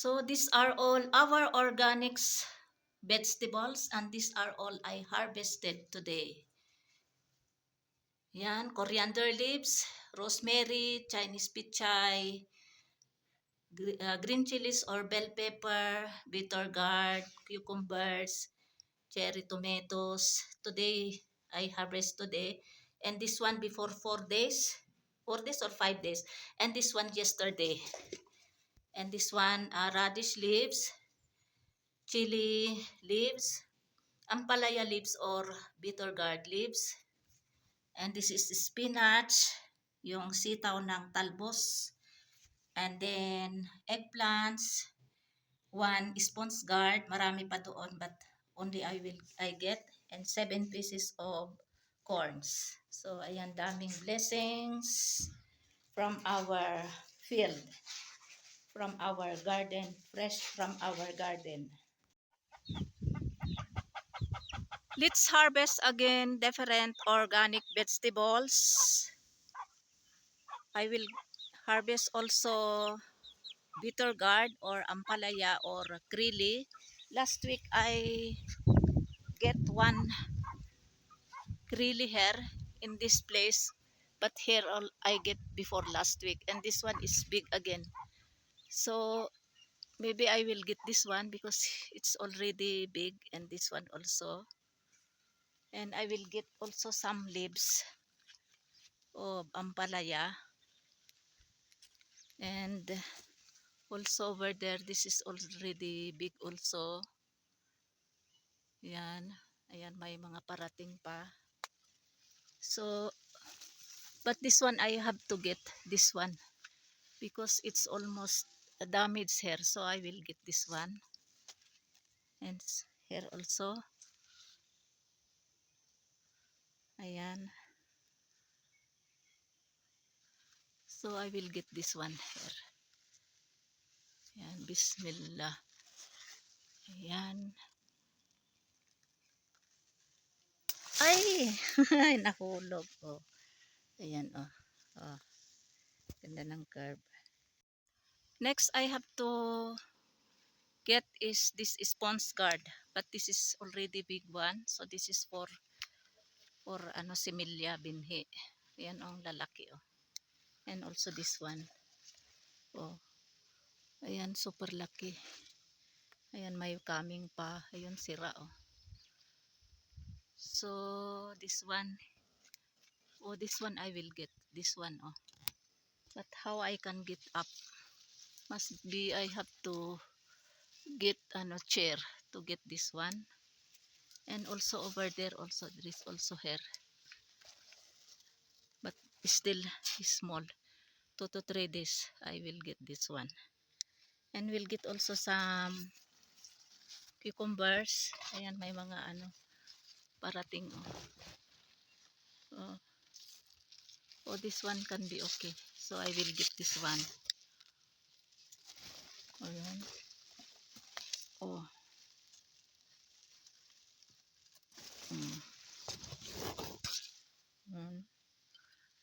So these are all our organics vegetables, and these are all I harvested today. Yan, coriander leaves, rosemary, Chinese pichay, green chilies or bell pepper, bitter gourd, cucumbers, cherry tomatoes. Today, I harvest today. And this one before 4 days. 4 days or 5 days. And this one yesterday. And this one radish leaves, chili leaves, ampalaya leaves or bitter gourd leaves. And this is spinach, yung sitaw ng talbos. And then eggplants, one sponge gourd, marami pa doon but only I get, and 7 pieces of corns. So ayan, daming blessings from our field, from our garden, fresh from our garden. Let's harvest again different organic vegetables. I will harvest also bitter gourd or ampalaya or krili. Last week I get one krili here in this place, but here all I get before last week, and this one is big again. So maybe I will get this one because it's already big, and this one also. And I will get also some leaves of ampalaya. And also over there, this is already big also. Yan. Ayan, may mga parating pa. So, but this one I have to get this one because it's almost damaged here. So I will get this one. And here also. Ayan. So I will get this one here. Ayan, bismillah. Ayan. Ay! Ay, nahulog. Oh. Ayan, oh. Oh. Ganda ng curve. Next, I have to get is this sponge guard. But this is already big one. So this is for ano, similya, binhi. Ayan, oh, lalaki, oh. And also this one. Oh. Ayan, super laki. Ayan, may coming pa. Ayun, sira, oh. So, this one. Oh, this one I will get. This one, oh. But how I can get up? Must be I have to get ano chair to get this one. And also over there also there is also hair. But still small. 2 to 3 days I will get this one. And we'll get also some cucumbers. Ayan, may mga ano parating, oh. Oh. Oh, this one can be okay. So I will get this one. Ayan. Oh.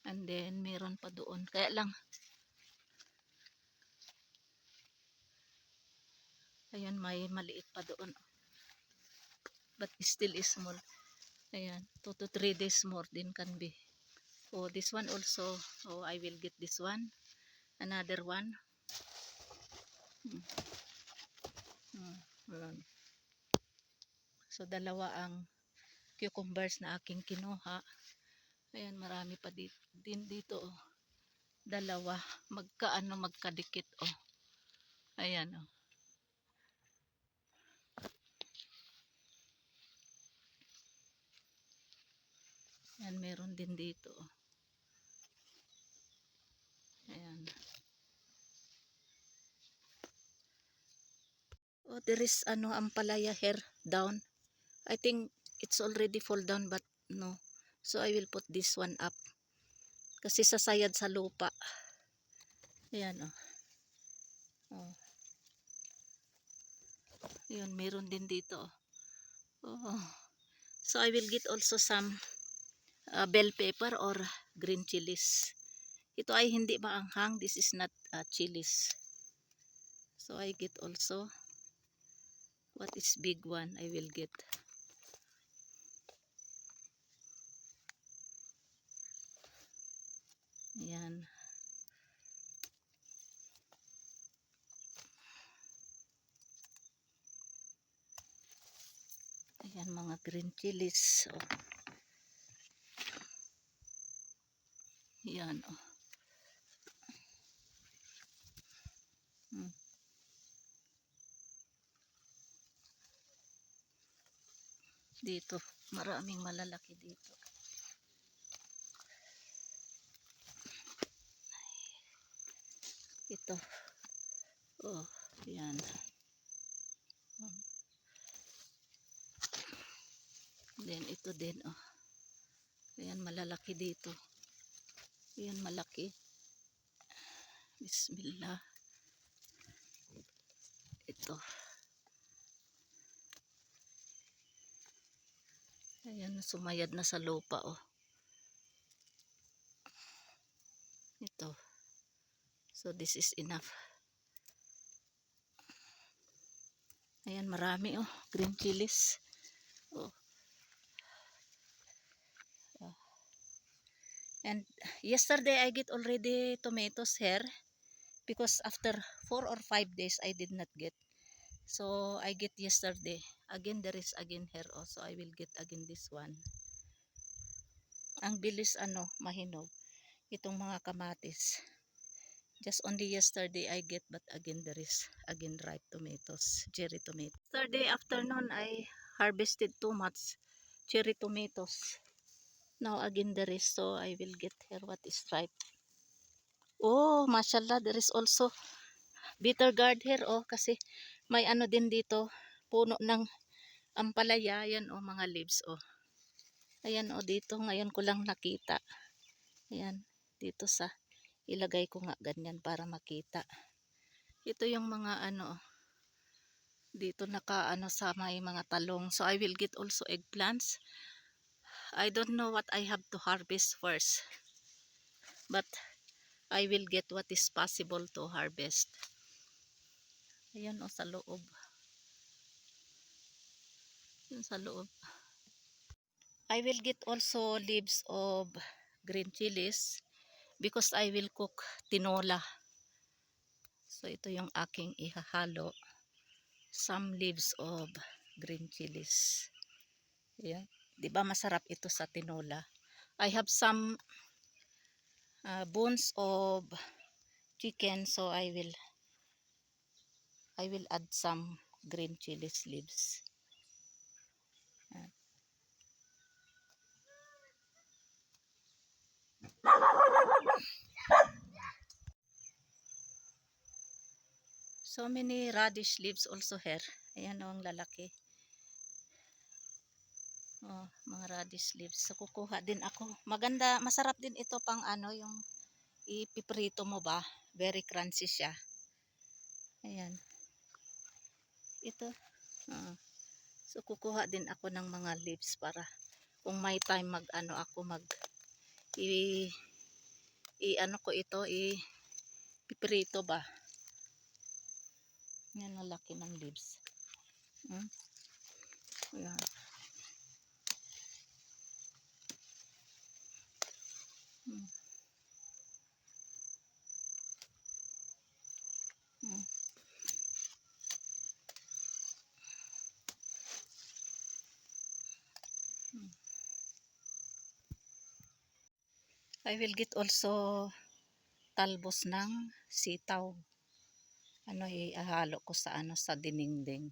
And then meron pa doon. Kaya lang ayan, may maliit pa doon. But still is small. Ayan, 2 to 3 days more din can be. Oh, this one also. Oh, I will get this one. Another one. So, dalawa ang cucumbers na aking kinuha. Ayan, marami pa din dito. Oh. Dalawa. Magkadikit. Oh. Ayan, oh. Ayan, meron din dito. Oh. Ayan. Oh, there is ano, ampalaya hair down. I think it's already fall down but no. So I will put this one up. Kasi sasayad sa lupa. Ayan, oh. Oh. Ayan, meron din dito. Oh. So I will get also some bell pepper or green chilies. Ito ay hindi maanghang. This is not chilies. So I get also what is big one I will get. Ayan. Ayan mga green chilies. Oh. Ayan. Oh. Hmm. Dito. Maraming malalaki dito. Ito. Oh. Ayan. Oh. Then ito din. Oh. Ayan malalaki dito. Ayan malaki. Bismillah. Ito. Ayan, sumayad na sa lupa, oh. Ito. So, this is enough. Ayan, marami, oh. Green chilies. Oh. Oh. And yesterday, I get already tomatoes here. Because after 4 or 5 days, I did not get. So, I get yesterday. Again, there is again here also. I will get again this one. Ang bilis, mahinog. Itong mga kamatis. Just only yesterday I get, but again there is again ripe tomatoes, cherry tomatoes. Yesterday afternoon I harvested too much cherry tomatoes. Now again there is, so I will get here what is ripe. Oh, mashallah, there is also bitter gourd here, oh, kasi may din dito, puno ng ampalaya, yan, oh, mga leaves, oh. Ayan, oh, dito, ngayon ko lang nakita. Ayan, dito sa, ilagay ko nga ganyan para makita. Ito yung mga dito sa may mga talong. So I will get also eggplants. I don't know what I have to harvest first. But I will get what is possible to harvest. Ayan, sa loob. Yun sa loob. I will get also leaves of green chilies because I will cook tinola. So ito yung aking ihahalo. Some leaves of green chilies. Ayan. Diba masarap ito sa tinola? I have some bones of chicken, so I will add some green chilies leaves. So many radish leaves also here. Ayan, ang lalaki. Oh, mga radish leaves. So kukuha din ako. Maganda, masarap din ito pang yung ipiprito mo ba? Very crunchy siya. Ayan. Ito. So kukuha din ako ng mga leaves para kung may time ako ko ito, piprito ba. Yan ang laki ng leaves. Ayan. I will get also talbos ng sitaw. Ihalo ko sa sa dinengdeng.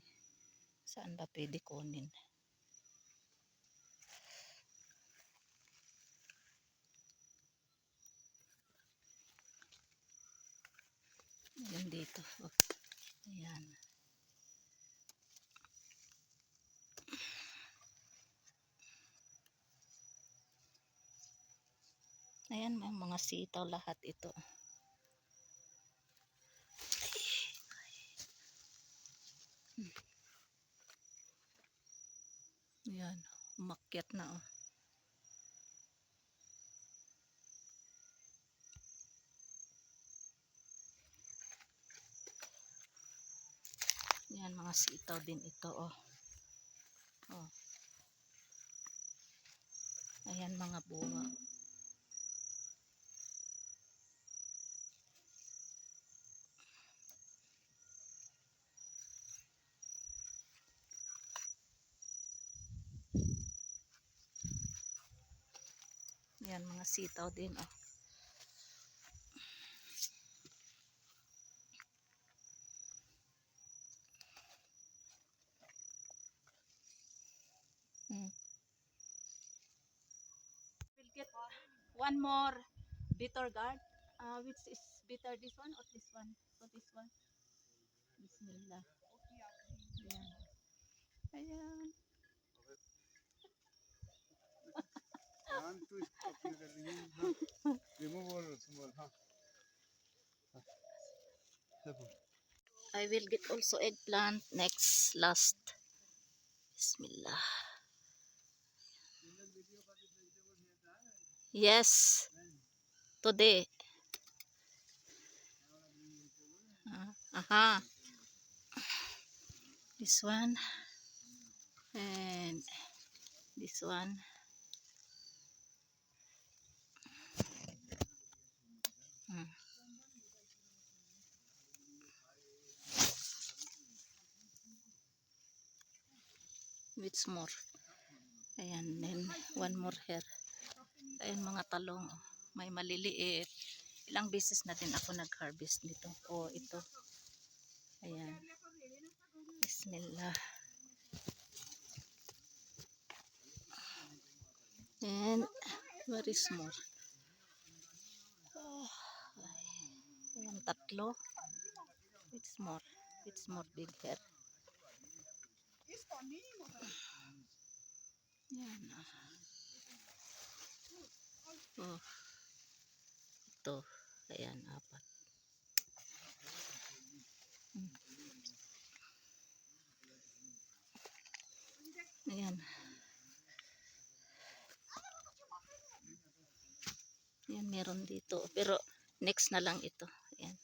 Saan ba pwede kunin? Ayan dito. Oh. Ayan. Ayan, mga sitaw lahat ito. Ayan, umakyat na, oh. mga sitaw din ito, oh. Oh. Ayan mga bunga. Ayan mga sitaw din, oh. We'll get one more bitter gourd. Which is bitter, this one or this one? So this one. Bismillah. Ayan. Ayan. I will get also eggplant next, last. Bismillah. Yes. Today. Aha. This one. And this one. Which more? Ayan, then one more here. Ayan mga talong, oh. May maliliit. Ilang beses na din ako nag-harvest nito. Oh, ito. Ayan. Bismillah. And where is more? Oh, ayan, tatlo. It's more. It's more big here. Ayan. Oh. Ito. Ayan, apat. Ayan. Ayan, meron dito. Pero next na lang ito. Ayan.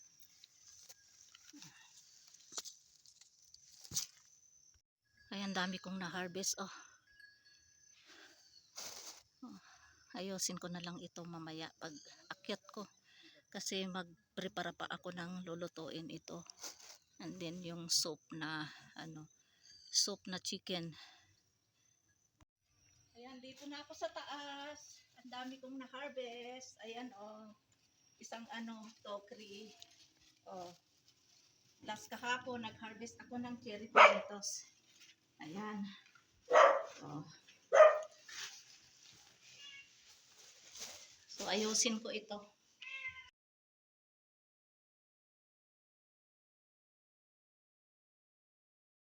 Ayan, dami kong na-harvest. Oh. Ayusin ko na lang ito mamaya pag akyat ko. Kasi mag-prepare pa ako ng lulutuin ito. And then yung soup na, soup na chicken. Ayan, dito na ako sa taas. Ang dami kong na-harvest. Ayan, oh. Isang tokri. Oh. Last kahapon, nag-harvest ako ng cherry tomatoes. Ayan. Oh. So, ayusin ko ito.